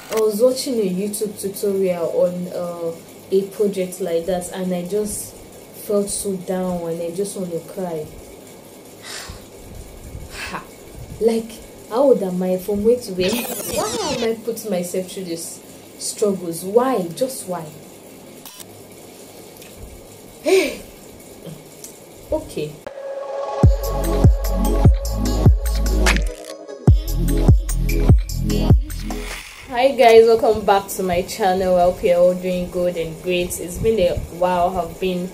I was watching a YouTube tutorial on a project like that, and I just felt so down and I just want to cry. Like, how old am I? From where to where? Why am I putting myself through these struggles? Why? Just why? Okay. Hi guys, welcome back to my channel. I hope you're all doing good and great. It's been a while. I've been,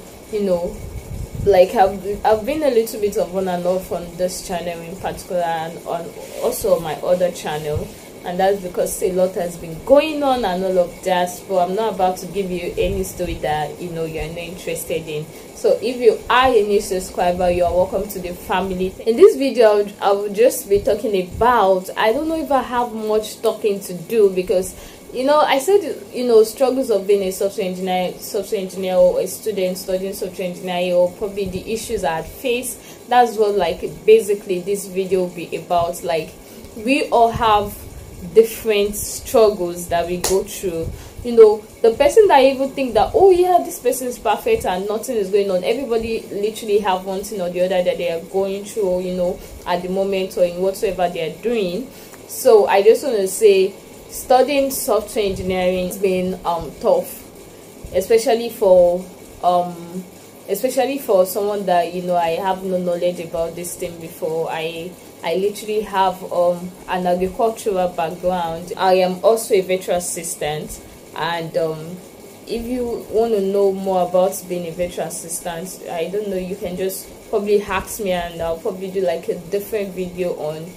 like I've been a little bit of on and off on this channel in particular, and on also my other channel, and that's because a lot has been going on and all of that. But I'm not about to give you any story that you're not interested in. So if you are a new subscriber, you are welcome to the family. In this video I will just be talking about, I don't know if I have much talking to do, because I said struggles of being a software engineer or a student studying software engineering, or probably the issues I had faced. That's what basically this video will be about. Like, we all have different struggles that we go through. The person that even think that, oh yeah, this person is perfect and nothing is going on, everybody literally have one thing or the other that they are going through, at the moment, or in whatsoever they are doing. So I just want to say, studying software engineering has been tough, especially for someone that I have no knowledge about this thing before. I literally have an agricultural background. I am also a virtual assistant, and if you want to know more about being a virtual assistant, I don't know, you can just probably ask me, and I'll probably do like a different video on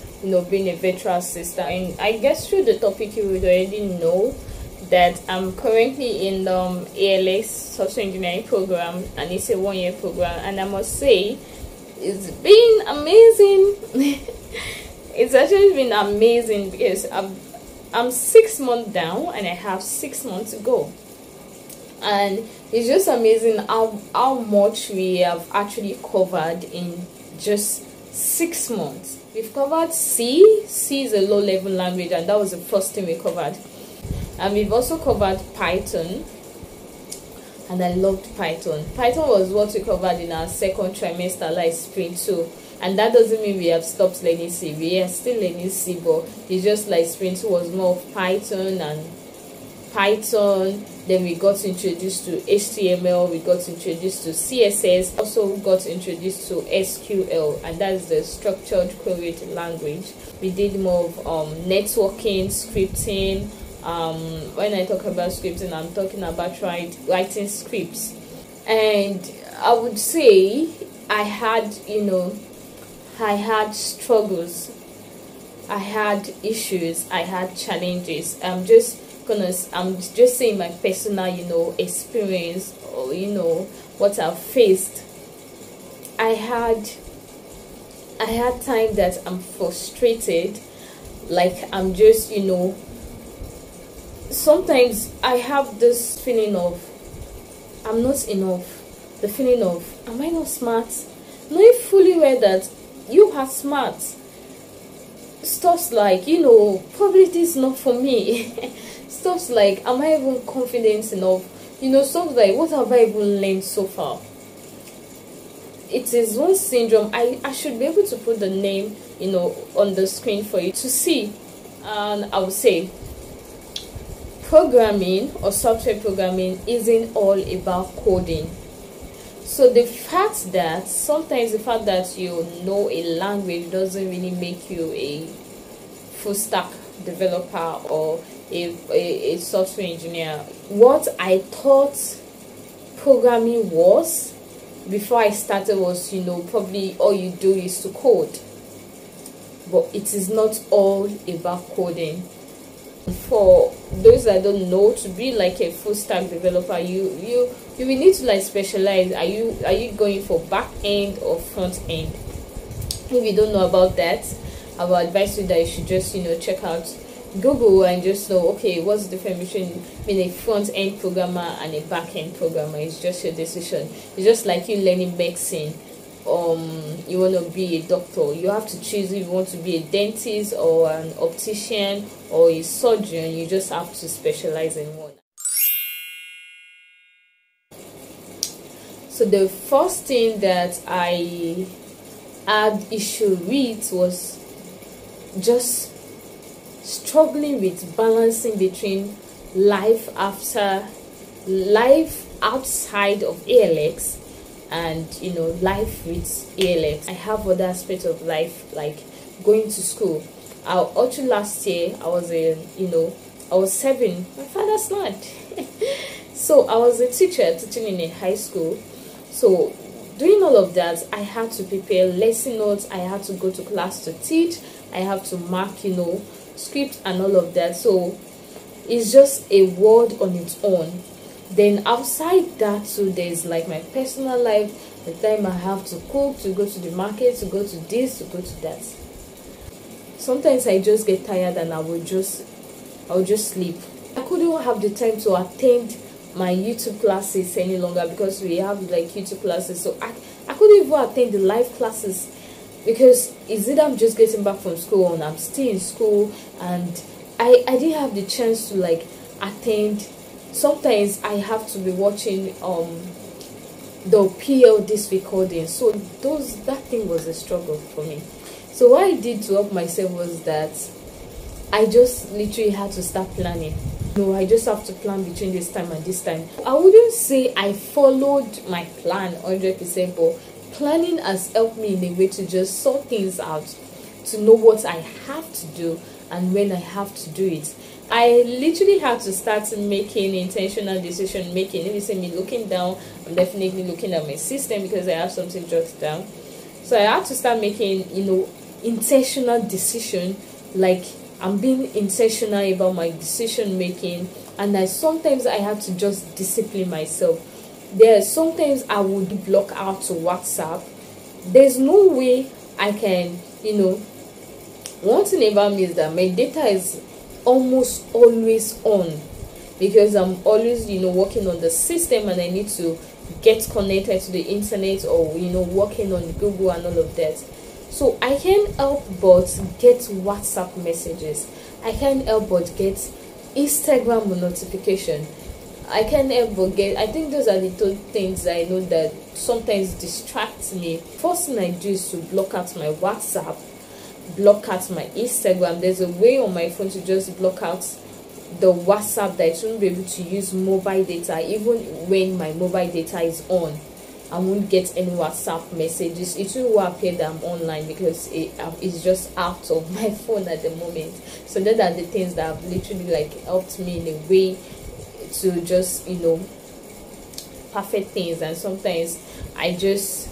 being a virtual assistant. And I guess through the topic you would already know that I'm currently in the ALS software engineering program, and it's a 1-year program, and I must say it's been amazing. It's actually been amazing, because I'm 6 months down and I have 6 months to go, and it's just amazing how much we have actually covered in just 6 months. We've covered C is a low level language, and that was the first thing we covered. And we've also covered Python, and I loved Python. Python was what we covered in our second trimester, like sprint 2. And that doesn't mean we have stopped learning C. We are still learning C, but it's just like sprint 2 was more of Python. Then we got introduced to HTML, we got introduced to CSS, also got introduced to SQL, and that's the structured query language. We did more of networking, scripting. When I talk about scripting, I'm talking about writing scripts. And I would say I had struggles, I had issues, I had challenges. I'm just saying my personal experience, or what I've faced. I had time that I'm frustrated, like I'm just sometimes I have this feeling of I'm not enough, the feeling of, am I not smart, knowing fully well that you are smart. Stuff's like, probably this is not for me. Stuff's like, am I even confident enough? Stuff like, what have I even learned so far? It is one syndrome. I should be able to put the name on the screen for you to see. And I would say, programming or software programming isn't all about coding. So the fact that sometimes you know a language doesn't really make you a full stack developer or a software engineer. What I thought programming was before I started was probably all you do is to code, but it is not all about coding. For those that don't know, to be like a full stack developer, you will need to specialize. Are you going for back end or front end? If you don't know about that, I would advise you that you should just check out Google and just know, okay, what's the difference between being a front end programmer and a back end programmer. It's just your decision. It's just like you learning medicine. you want to be a doctor. You have to choose if you want to be a dentist or an optician or a surgeon. You just have to specialize in one. So the first thing that I had issue with was just struggling with balancing between life outside of ALX and life with ALX. I have other aspects of life, like going to school. Actually last year I was I was serving my father's land. So I was a teacher teaching in a high school. So doing all of that, I had to prepare lesson notes, I had to go to class to teach, I have to mark script and all of that. So it's just a world on its own. Then outside that too, there's like my personal life, the time I have to cook, to go to the market, to go to this, to go to that. Sometimes I just get tired and I'll just sleep. I couldn't have the time to attend my YouTube classes any longer because we have like YouTube classes. So I couldn't even attend the live classes because it's either I'm just getting back from school and I'm still in school, and I didn't have the chance to like attend. Sometimes I have to be watching the PL this recording. So that thing was a struggle for me. So what I did to help myself was that I just literally had to start planning. I just have to plan between this time and this time. I wouldn't say I followed my plan 100%, but planning has helped me in a way to just sort things out, to know what I have to do and when I have to do it. I literally had to start making intentional decision making. If you see me looking down, I'm definitely looking at my system because I have something jotted down. So I had to start making intentional decision, like I'm being intentional about my decision making, and sometimes I have to just discipline myself. Sometimes I would block out to WhatsApp. There's no way I can, one thing about me is that my data is almost always on because I'm always, working on the system and I need to get connected to the internet or, working on Google and all of that. So I can't help but get WhatsApp messages. I can't help but get Instagram notification. I can't help but get, I think those are the two things I know that sometimes distract me. First thing I do is to block out my WhatsApp, block out my Instagram. There's a way on my phone to just block out the WhatsApp that I shouldn't be able to use mobile data. Even when my mobile data is on, I won't get any WhatsApp messages. It will appear that I'm online because it's just out of my phone at the moment. So those are the things that have literally like helped me in a way to just perfect things. And sometimes I just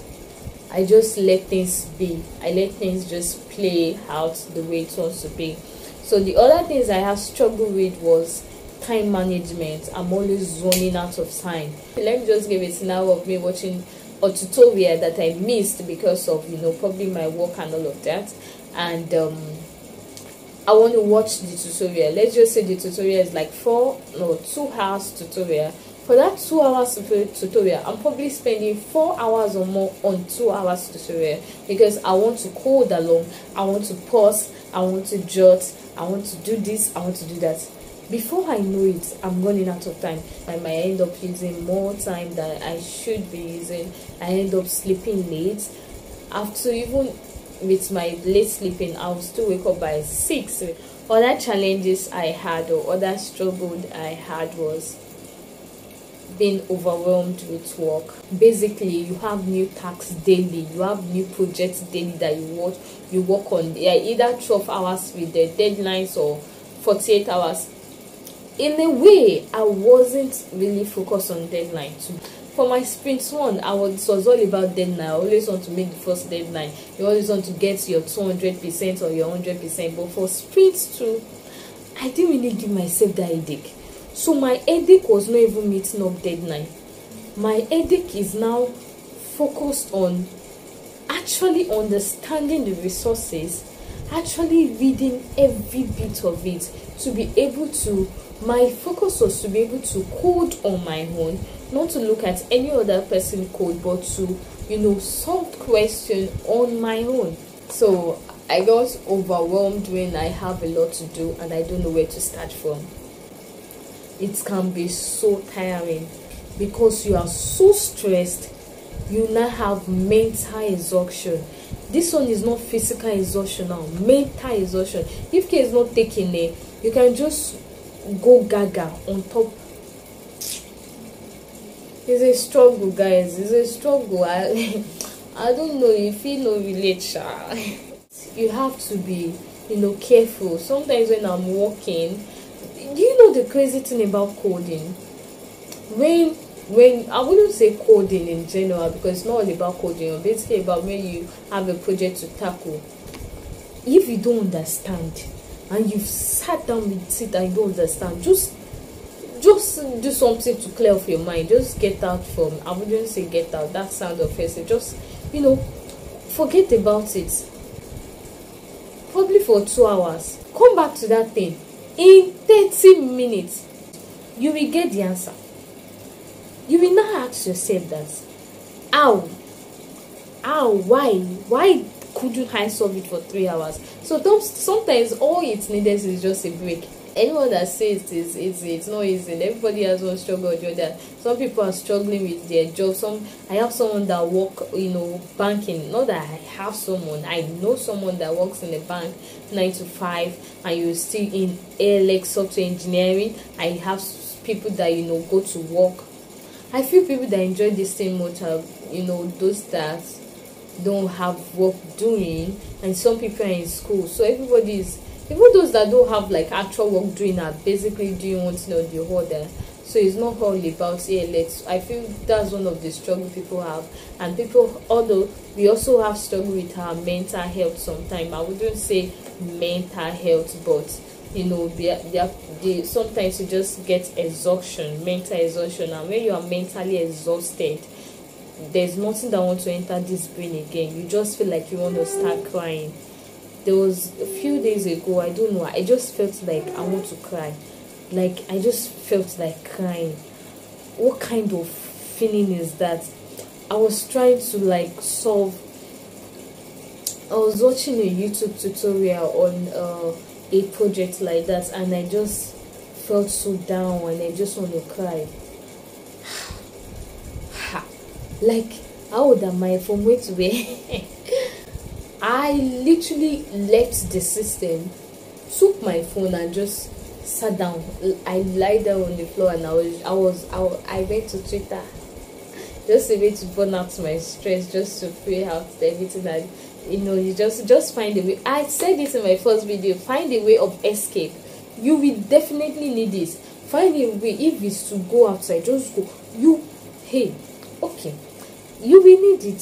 let things be. I let things just play out the way it wants to be. So the other things I have struggled with was time management. I'm always zoning out of time. Let me just give a scenario of me watching a tutorial that I missed because of probably my work and all of that, and I want to watch the tutorial. Let's just say the tutorial is like 2 hours tutorial. For that 2 hours tutorial, I'm probably spending 4 hours or more on 2 hours tutorial because I want to code along, I want to pause, I want to jot, I want to do this, I want to do that. Before I know it, I'm running out of time. I might end up using more time than I should be using. I end up sleeping late. After even with my late sleeping, I'll still wake up by 6. Other challenges I had or other struggles I had was being overwhelmed with work. Basically, you have new tasks daily, you have new projects daily that you work on. Either 12 hours with the deadlines or 48 hours. In a way, I wasn't really focused on deadline too. For my sprint 1, it was all about deadline. I always want to make the first deadline. You always want to get your 200% or your 100%. But for sprint 2, I didn't really give myself that headache. So my headache was not even meeting up deadline. My headache is now focused on actually understanding the resources, actually reading every bit of it to be able to. My focus was to be able to code on my own, not to look at any other person code, but to solve question on my own. So I got overwhelmed when I have a lot to do and I don't know where to start from. It can be so tiring because you are so stressed. You now have mental exhaustion. This one is not physical exhaustion now, mental exhaustion. If care is not taken, you can just go gaga on top. It's a struggle, guys. It's a struggle. I don't know if you know relate. You have to be, careful. Sometimes when I'm working, do you know the crazy thing about coding? When I wouldn't say coding in general, because it's not all about coding, it's basically about when you have a project to tackle. If you don't understand and you've sat down with it and you don't understand, just do something to clear off your mind. Just get out from, I wouldn't say get out, that sounds offensive. Just forget about it, probably for 2 hours. Come back to that thing in 30 minutes. You will get the answer. You will now ask yourself that how, why couldn't I solve it for 3 hours? So sometimes all it needs is just a break. Anyone that says it's easy, it's not easy. Everybody has one struggle or the other. Some people are struggling with their job. I have someone that work, banking. Not that I have someone. I know someone that works in a bank 9 to 5, and you're still in ALX software engineering. I have people that go to work. I feel people that enjoy this thing much are those that don't have work doing, and some people are in school. So everybody is. Even those that don't have like actual work doing are basically doing one thing or the other. So it's not all about ALX. I feel that's one of the struggle people have. And although we also have struggle with our mental health sometimes. I wouldn't say mental health, but sometimes you just get mental exhaustion. And when you are mentally exhausted, there's nothing that wants to enter this brain again. You just feel like you want to start crying. There was a few days ago, I don't know, I just felt like I want to cry. Like, I just felt like crying. What kind of feeling is that? I was trying to solve. I was watching a YouTube tutorial on a project like that, and I just felt so down and I just want to cry. Like, how old am I? From where to where? I literally left the system, took my phone and just sat down. I lied down on the floor and I went to Twitter, just a way to burn out my stress, just to free out everything that you just find a way. I said this in my first video, find a way of escape. You will definitely need this. Find a way. If it's to go outside, just go. You will need it.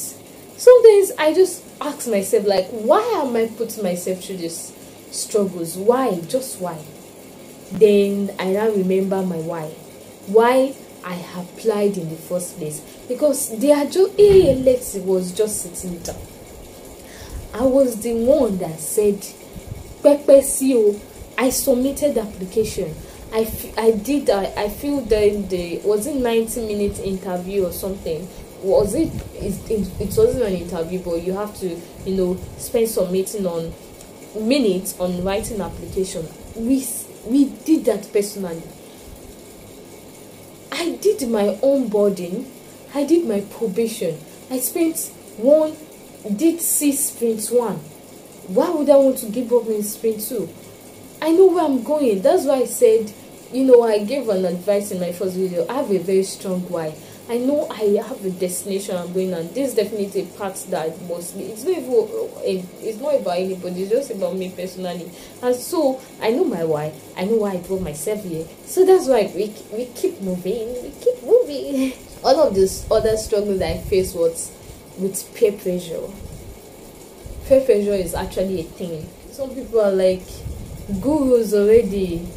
Sometimes I just ask myself, why am I putting myself through these struggles? Why? Just why? Then I now remember my why I applied in the first place. Because ALX was just sitting down. I was the one that said, Pepe CEO, I submitted the application. I feel that was it 90-minute interview or something? It wasn't an interview, but you have to spend some minutes on writing an application. We did that personally. I did my onboarding, I did my probation, I did 6 sprint 1. Why would I want to give up in sprint 2? I know where I'm going. That's why I said, I gave an advice in my first video. I have a very strong why. I know I have a destination I'm going on. This is definitely a part that mostly it's not about anybody, it's just about me personally. And so I know my why. I know why I brought myself here. So that's why we keep moving. All of this other struggle that I faced was with peer pressure. Peer pressure is actually a thing. Some people are like gurus already.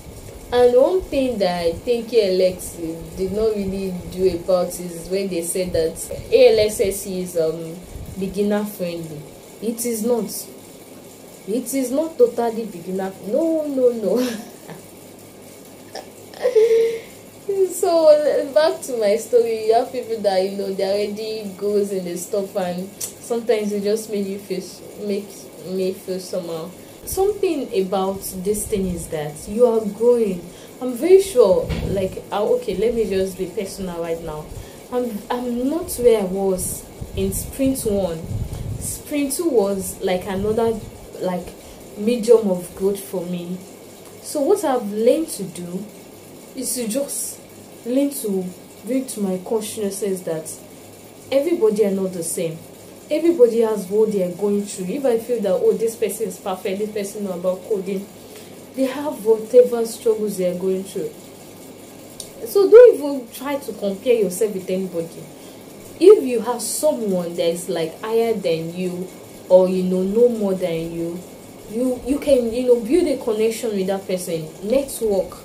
And one thing that I think ALX did not really do about is when they said that ALXSC is beginner friendly. It is not. It is not totally beginner. No. So back to my story. You have people that they already goes in the stuff, and sometimes it just makes me feel somehow. Something about this thing is that you are growing. I'm very sure, like, okay, let me just be personal right now. I'm not where I was in sprint 1. Sprint 2 was like another, like, medium of growth for me. So what I've learned to do is to just learn to bring to my consciousness that everybody are not the same. Everybody has what they are going through. If I feel that, oh, this person is perfect, this person knows about coding, they have whatever struggles they are going through. So don't even try to compare yourself with anybody. If you have someone that is like higher than you, or know more than you can build a connection with that person, network.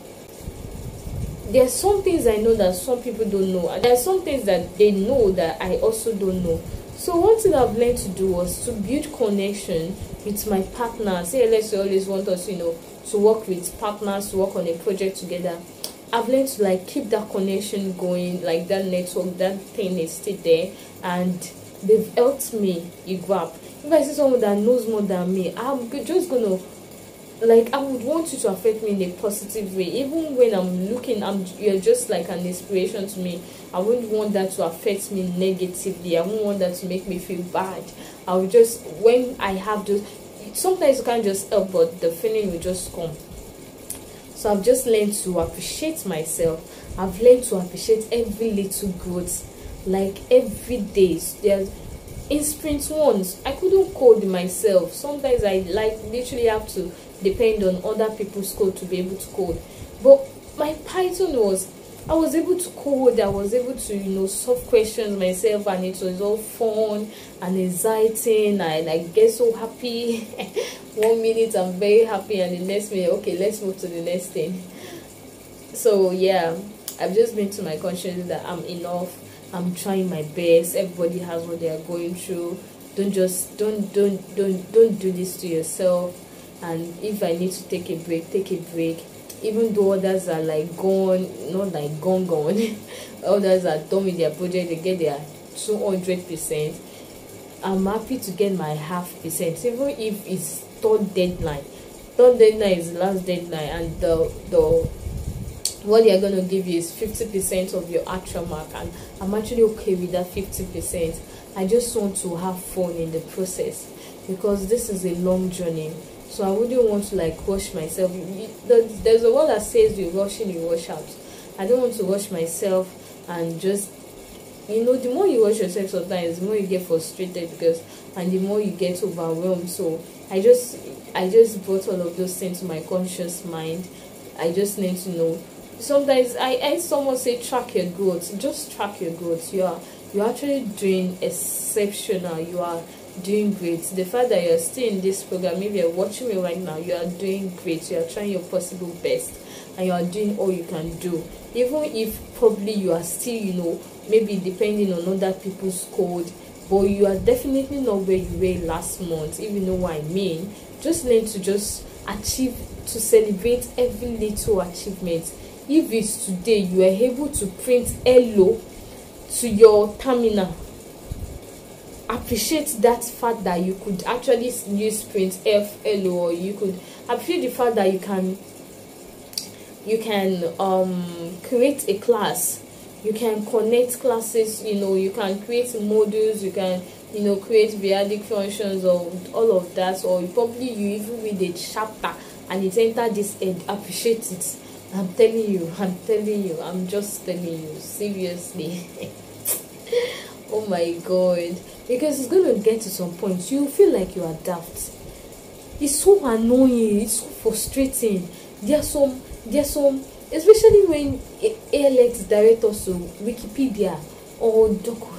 There's some things I know that some people don't know, and there's some things that they know that I also don't know. So one thing I've learned to do was to build connection with my partners. ALS always want us to work with partners, to work on a project together. I've learned to like keep that connection going, like that network, that thing is still there, and they've helped me grab. If I see someone that knows more than me, I'm just gonna, like, I would want you to affect me in a positive way. Even when I'm looking, you're just like an inspiration to me. I wouldn't want that to affect me negatively. I wouldn't want that to make me feel bad. I would just, when I have those, sometimes you can't just help, but the feeling will just come. So I've just learned to appreciate myself. I've learned to appreciate every little growth, like every day. There's in sprint 1, I couldn't code myself. Sometimes I literally have to depend on other people's code to be able to code. But my Python I was able to code. I was able to solve questions myself, and it was all fun and exciting, and I get so happy. 1 minute I'm very happy, and the next minute, okay, let's move to the next thing. So yeah, I've just been to my conscience that I'm enough. I'm trying my best. Everybody has what they are going through. Don't do this to yourself. And if I need to take a break, take a break. Even though others are like gone, not like gone, others are done with their project, they get their 200%. I'm happy to get my 0.5%, even if it's third deadline. Third deadline is the last deadline, and the what they are going to give you is 50% of your actual mark, and I'm actually okay with that 50%. I just want to have fun in the process, because this is a long journey. So I wouldn't want to like rush myself. There's a word that says you rush in, you rush out. I don't want to rush myself and just, the more you rush yourself sometimes, the more you get frustrated, and the more you get overwhelmed. So I just brought all of those things to my conscious mind. I just need to know. Sometimes I someone say track your growth. Just track your growth. You're actually doing exceptional. You are doing great. The fact that you're still in this program, maybe you're watching me right now, you are doing great. You are trying your possible best, and you are doing all you can do. Even if probably you are still, maybe depending on other people's code, but you are definitely not where you were last month, if you know what I mean. Just learn to just achieve, to celebrate every little achievement. If it's today you are able to print hello to your terminal, appreciate that fact that you could actually use print hello, or you could appreciate the fact that you can create a class, you can connect classes, you can create modules, you can create periodic functions, or all of that, or probably you even read a chapter and it enter this head. Appreciate it. I'm telling you, I'm just telling you, seriously. Oh my god, because it's going to get to some point you feel like you are daft. It's so annoying, it's so frustrating. There's some, especially when ALX direct us to Wikipedia or Doco.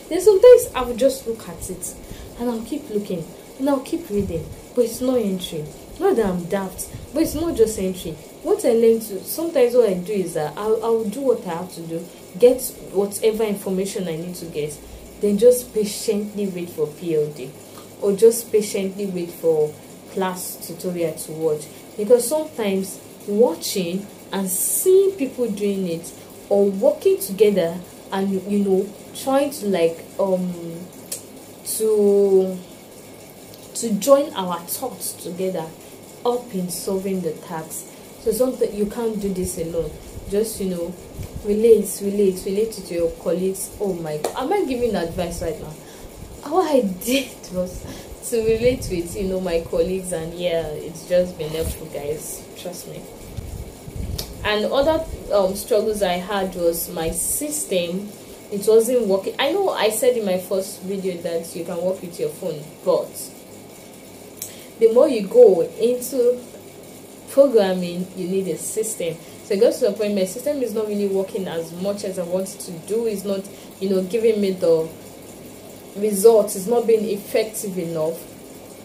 Then sometimes I will just look at it and I'll keep looking and I'll keep reading, but it's not entry. Not that I'm daft, but it's not just entry. What I learn to, sometimes what I do is that I'll do what I have to do, get whatever information I need to get, then just patiently wait for PLD, or just patiently wait for class tutorial to watch. Because sometimes watching and seeing people doing it or working together and trying to like to join our thoughts together up in solving the task. So something you can't do this alone. Just relate to your colleagues. Oh my god, am I giving advice right now? What I did was to relate with my colleagues, and yeah, it's just been helpful, guys, trust me. And other struggles I had was my system. It wasn't working. I know I said in my first video that you can work with your phone, but the more you go into programming, you need a system. So it goes to a point my system is not really working as much as I wanted to do. It's not giving me the results. It's not being effective enough.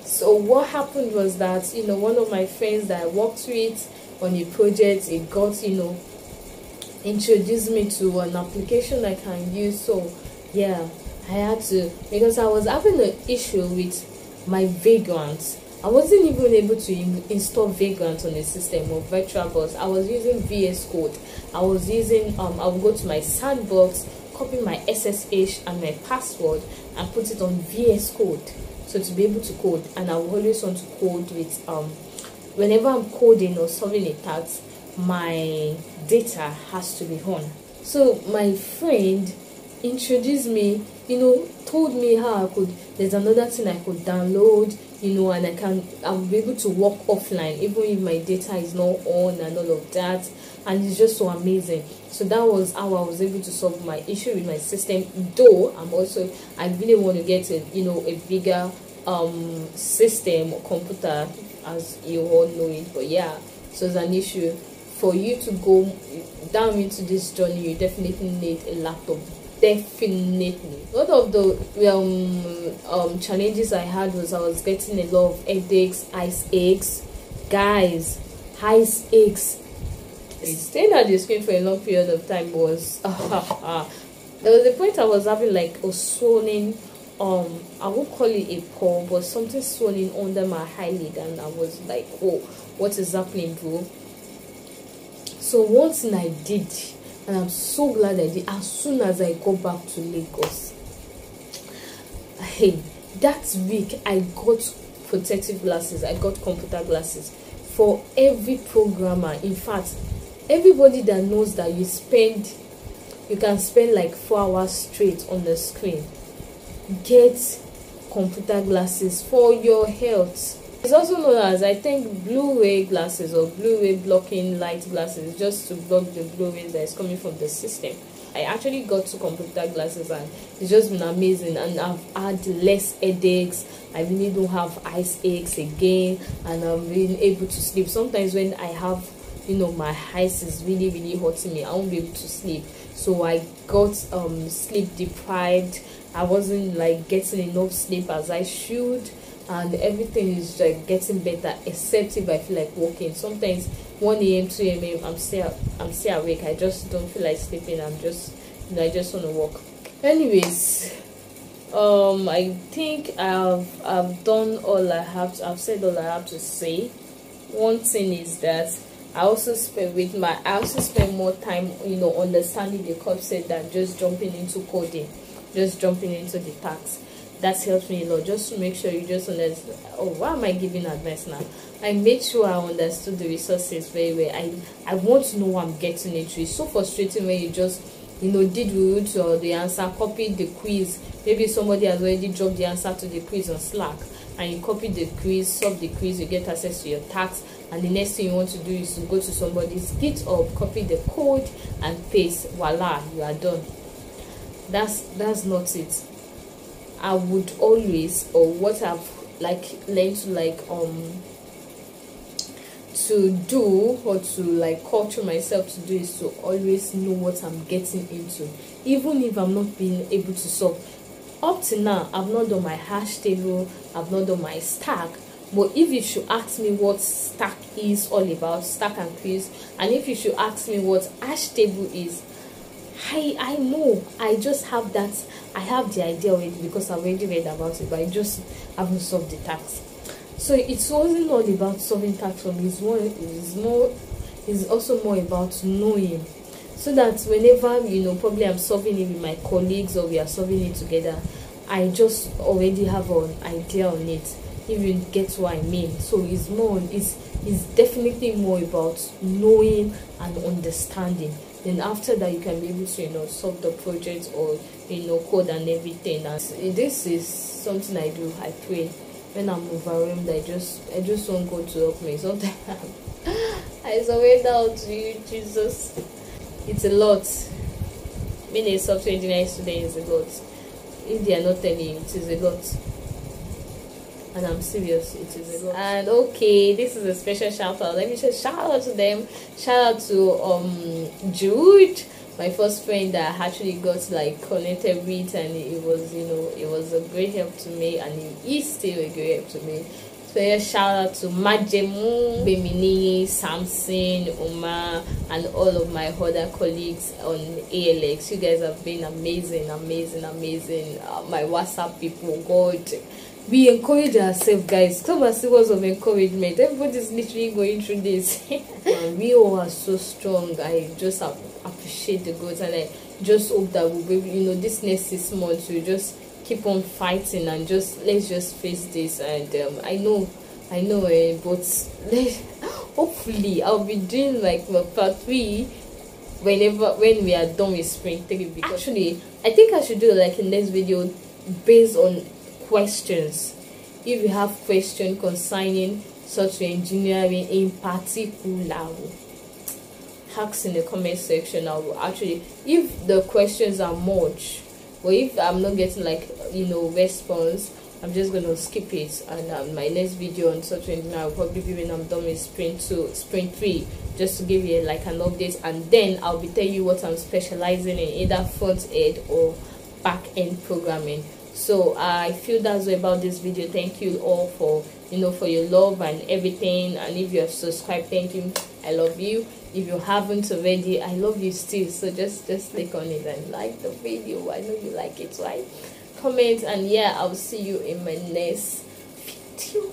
So what happened was that one of my friends that I worked with on a project, it got introduced me to an application I can use. So yeah, I had to, because I was having an issue with my Vagrant. I wasn't even able to install Vagrant on the system or VirtualBox. I was using VS Code. I was using I would go to my sandbox, copy my SSH and my password and put it on VS Code, so to be able to code. And I would always want to code with whenever I'm coding or solving a task, my data has to be on. So my friend introduced me, told me how there's another thing I could download, and I'll be able to work offline even if my data is not on and all of that. And it's just so amazing. So that was how I was able to solve my issue with my system. Though I really want to get a bigger system or computer, as you all know it. But yeah, so it's an issue. For you to go down into this journey, you definitely need a laptop. Definitely. One of the challenges I had was I was getting a lot of headaches, eyes aches. Guys, eyes aches. Staying at the screen for a long period of time was there was a point I was having like a swelling, I won't call it a pore, but something swelling under my eyelid, and I was like, oh, what is happening, bro? So one thing I did, and I'm so glad I did, as soon as I got back to Lagos, hey, that week I got protective glasses, I got computer glasses for every programmer. In fact, everybody that knows that you can spend like 4 hours straight on the screen, get computer glasses for your health. It's also known as, I think, blue-ray glasses or blue-ray blocking light glasses, just to block the blue rays that is coming from the system. I actually got 2 computer glasses and it's just been amazing, and I've had less headaches. I really don't have eyes aches again, and I'm really able to sleep. Sometimes when I have my eyes is really hurting me, I won't be able to sleep. So I got sleep deprived. I wasn't like getting enough sleep as I should, and everything is like getting better, except if I feel like walking. Sometimes 1 a.m. 2 a.m. I'm still awake. I just don't feel like sleeping. I just want to walk. Anyways, I think I've done all I have to, I've said all I have to say. One thing is that I also spend more time understanding the concept than just jumping into coding, just jumping into the tasks. That helps me a lot, just to make sure you just understand. Oh, why am I giving advice now? I made sure I understood the resources very well. I want to know what I'm getting into. It's so frustrating when you just did root or the answer, copied the quiz. Maybe somebody has already dropped the answer to the quiz on Slack, and you copy the quiz, solve the quiz, you get access to your tasks, and the next thing you want to do is to go to somebody's GitHub, copy the code and paste. Voila, you are done. That's not it. I would always, or what I've learned to do, or to culture myself to do, is to always know what I'm getting into, even if I'm not being able to solve. Up to now, I've not done my hash table, I've not done my stack. But if you should ask me what stack is all about, stack and quiz, and if you should ask me what hash table is, I know. I just have that. I have the idea already because I've already read about it, but I just haven't solved the task. So it wasn't all about solving tasks for me. It's also more about knowing, so that whenever, you know, probably I'm solving it with my colleagues or we are solving it together, I just already have an idea on it, if you get what I mean. So it's definitely more about knowing and understanding. Then after that, you can be able to, you know, solve the project or, you know, code and everything. And this is something I do. I pray when I'm overwhelmed. I just want God to help me. Sometimes I surrender to you, Jesus. It's a lot. Being a software engineer today is a lot. If they are not telling you, it is a lot. And I'm serious, it is a lot. And okay, this is a special shout out. Let me just shout out to them. Shout out to Jude, my first friend that I actually got like connected with, and it was, you know, it was a great help to me, and it is still a great help to me. So yeah, shout out to Majemu, Bemini, Samson, Omar, and all of my other colleagues on ALX. You guys have been amazing. My WhatsApp people, God. We encourage ourselves, guys. Come and see words of encouragement. Everybody's literally going through this. And we all are so strong. I just appreciate the gods, and I just hope that we'll be, you know, this next 6 months we'll just keep on fighting and let's just face this. And I know, but hopefully I'll be doing like part 3 when we are done with spring 3. Because actually, I think I should do like a next video based on questions. If you have questions concerning software engineering in particular, ask in the comment section. I will actually, if the questions are much, or if I'm not getting like, you know, response, I'm just gonna skip it. And my next video on software engineering will probably be when I'm done with spring 3, just to give you like an update. And then I'll be telling you what I'm specializing in, either front end or back end programming. So I feel that's all about this video. Thank you all for, you know, for your love and everything. And if you have subscribed, thank you. I love you. If you haven't already, I love you still. So just click on it and like the video. I know you like it, right? Comment, and yeah, I'll see you in my next video.